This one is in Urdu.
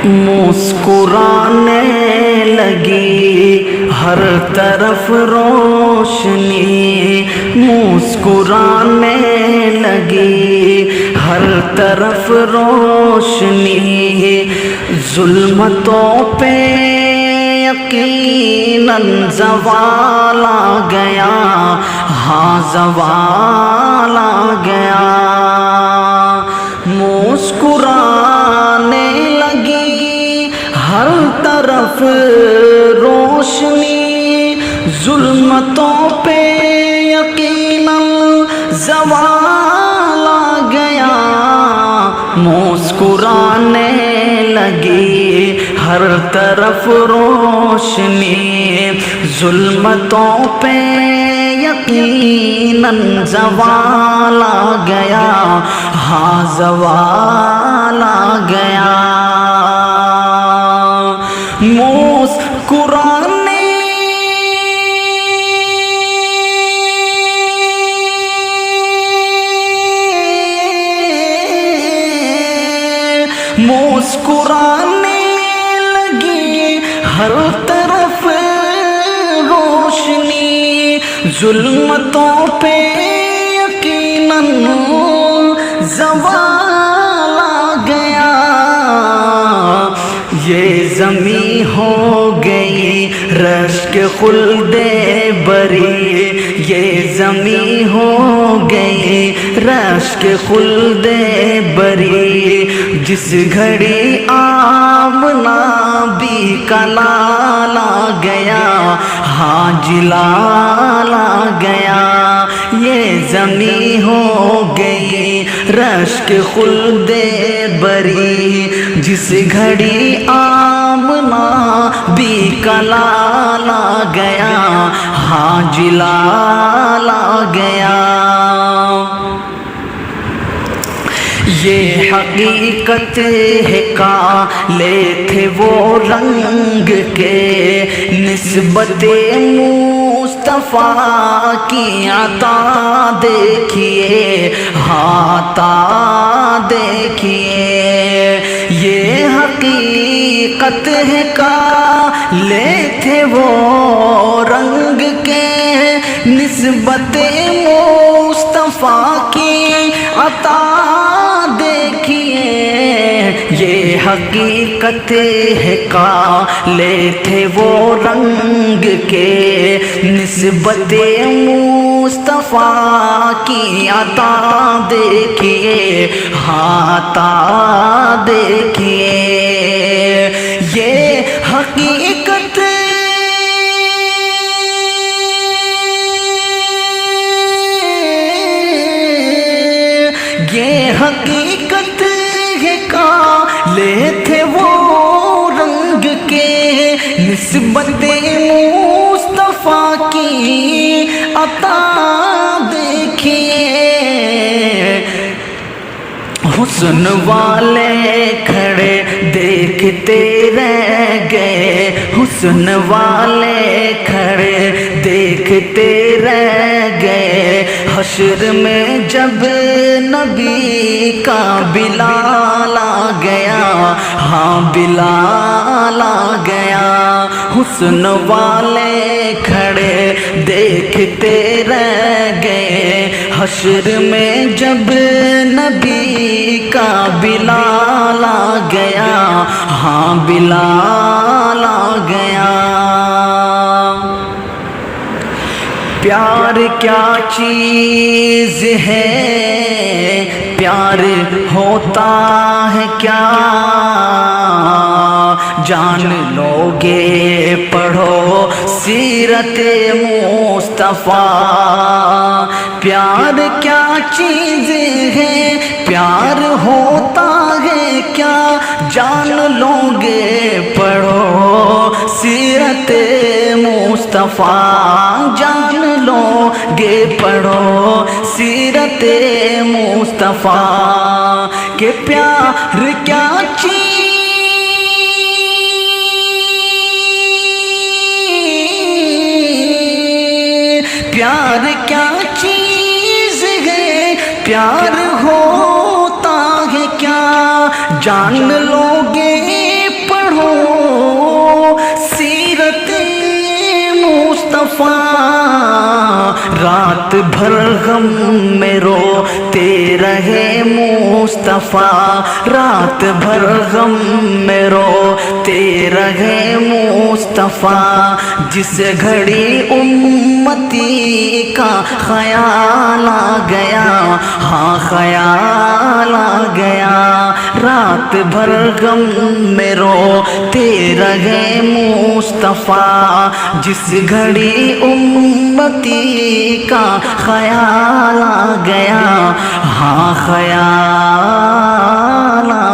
مسکرانے لگی ہر طرف روشنی، مسکرانے لگی ہر طرف روشنی، ظلمتوں پہ یقیناً زوال آ گیا، ہاں زوال آ گیا۔ مسکرانے لگی ہر طرف روشنی، ظلمتوں پہ یقیناً زوال آ گیا۔ مسکرانے لگی ہر طرف روشنی، ظلمتوں پہ یقیناً زوال آ گیا، ہاں زوال آ گیا۔ مسکرانے لگی ہر طرف روشنی، ظلمتوں پہ یقیناً زوال آ گیا۔ یہ زمین ہو گئی رشک خلد بری، یہ زمین ہو گئی رشک خلد بری، جس گھڑی آمنا بھی کا لال آ گیا، ہاں جلال آ گیا۔ یہ زمین ہو گئی رشک خلد بری، جس گھڑی آمنا بھی کا لال آ گیا، ہاں جلال آ گیا۔ یہ حقیقت ہے کالے تھے وہ رنگ کے، نسبت مصطفیٰ کی عطا دیکھیے، ہاں عطا دیکھیے۔ یہ حقیقت ہے کالے تھے وہ رنگ کے، نسبت مصطفیٰ کی عطا دیکھیے۔ یہ حقیقت ہے کالے تھے وہ رنگ کے، نسبت مصطفیٰ کی عطا دیکھیے، ہاں عطا دیکھیے۔ یہ حقیقت حقیقت ہے کالے تھے وہ رنگ کے، نسبت مصطفیٰ کی عطا دیکھیے۔ حسن والے کھڑے دیکھتے رہ گئے، حسن والے کھڑے دیکھتے رہ گئے، حشر میں جب نبی کا بلال آ گیا، ہاں بلال آ گیا۔ حسن والے کھڑے دیکھتے رہ گئے، حشر میں جب نبی کا بلال آ گیا، ہاں بلال آ گیا۔ پیار کیا چیز ہے، پیار ہوتا ہے کیا، جان لو گے پڑھو سیرت مصطفیٰ۔ پیار کیا چیز ہے، پیار ہوتا ہے کیا، جان لو گے پڑھو سیرت مصطفیٰ، جان لو گے پڑھو سیرت مصطفیٰ۔ کہ پیار کیا چیز، پیار کیا چیز ہے، پیار ہوتا ہے کیا، جان لو گے رات بھر غم میں روتے رہے مصطفیٰ، رات بھر غم میں روتے رہے مصطفیٰ، جس گھڑی امتی کا خیال آ گیا، ہاں خیال آ گیا، رات بھر غم میں روتے رہے مصطفیٰ، جس گھڑی امتی کا خیال آ گیا، ہاں خیال آ